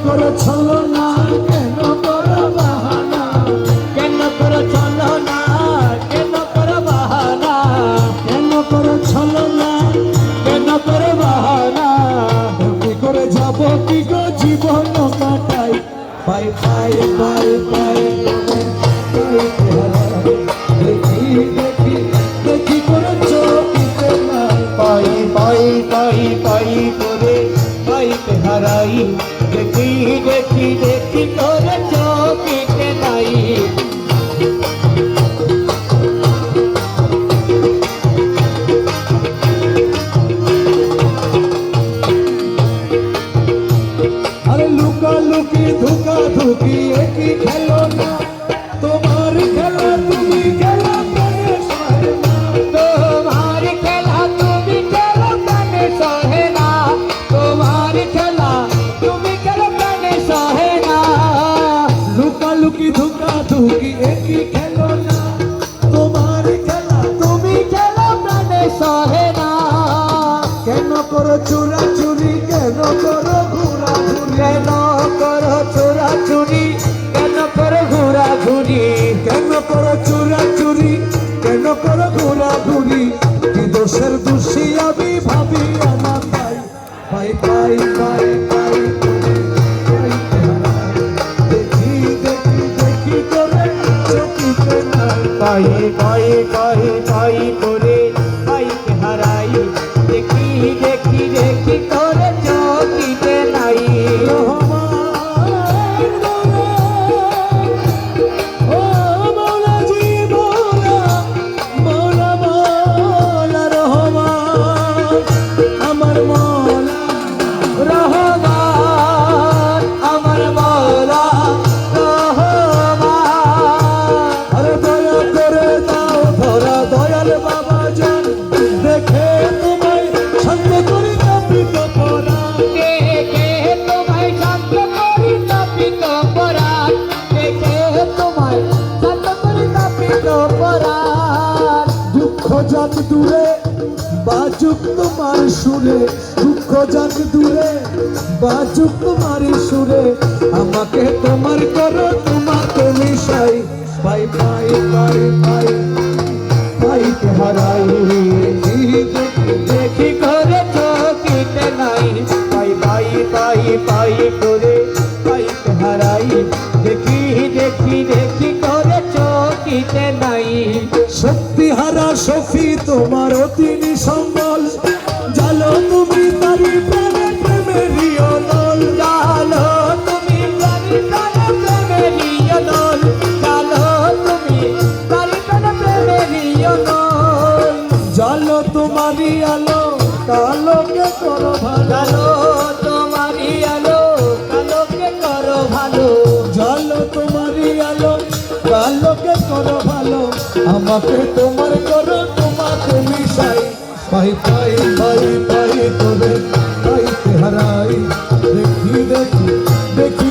করো ছলনা, কেন করো বাহানা, কেন করো ছলনা, কেন করো বাহানা, কেন করো ছলনা, কেন করো বাহানা, এমনি করে যাব কি গো জীবন কাটাই, পাই পাই পাই পাই দেখি দেখি দেখি করে চোখে নাই, পাই পাই পাই পাই করে পাইতে হারাই, দেখি দেখি দেখি করে চোখে নাই। আরে লুকা লুকি ধুকা ধুকি একই খেলো না, তোমার খেলা তুমি খেলা প্রাণে সহে না, তোমার খেলা তুমি খেলো প্রাণে সহে না, তোমার খেলা তুমি খেলো প্রাণে সহে না। লুকা লুকি ধুকা ধুকি একই খেলো না, তোমার খেলা তুমি খেলো প্রাণে সহে না। কেন করো চুরা চুরি, কেন করো ঘুরা ঘুরি, কেন করো চোরাচুরি, কেন করো ঘোরাঘুরি, কেন করো চুরা চুরি, কেন করো ঘুরা ঘুরি, কি দোষের দোষী আমি ভাবি না পাই, পাই পাই পাই পাই দেখি দেখি দেখি করে চোখে নাই, পাই পাই পাই পাই করে পাইতে হারাই, দেখি দেখি দেখি করে চোখিতে নাই। রহমান আমার মওলা রহমান, দয়াল বাবা জান দেখে তোমায় শান্ত করি তাপিত পরা, দেখে তোমায় শান্ত করি তাপিত পরাণ, দেখে তোমায় শান্ত করি তাপিত পরাণ। দুঃখ যাক দূরে বাজুক তোমার সুরে, দুঃখ যাক দূরে বাজুক তোমার সুরে, আমাকে তোমার করো তোমাকে মিশাই, পাই পাই পাই পাই পাইতে হারাই, দেখি করে চোখিতে নাই, পাই পাই পাই পাই করে পাইতে হারাই, দেখি দেখি দেখি করে চোখিতে নাই। শক্তি হারা সফি তোমার অতিনি সম্বল, জালো তুমি তারি প্রেমে প্রেমেরই অনল, জালো তুমি প্রাণী প্রাণ প্রেমেরই অনল, জালো তুমি প্রাণী প্রাণ প্রেমেরই অনল। জালো তোমারই আলো কালোকে করো ভালো, জালো তোমারই আলো কালোকে করো ভালো, জালো তোমারই আলো কালোকে করো ভালো, আমাকে তোমার করো তোমাকে মিশাই, পাই পাই পাই পাই করে পাইতে হারাই, দেখি দেখি দেখি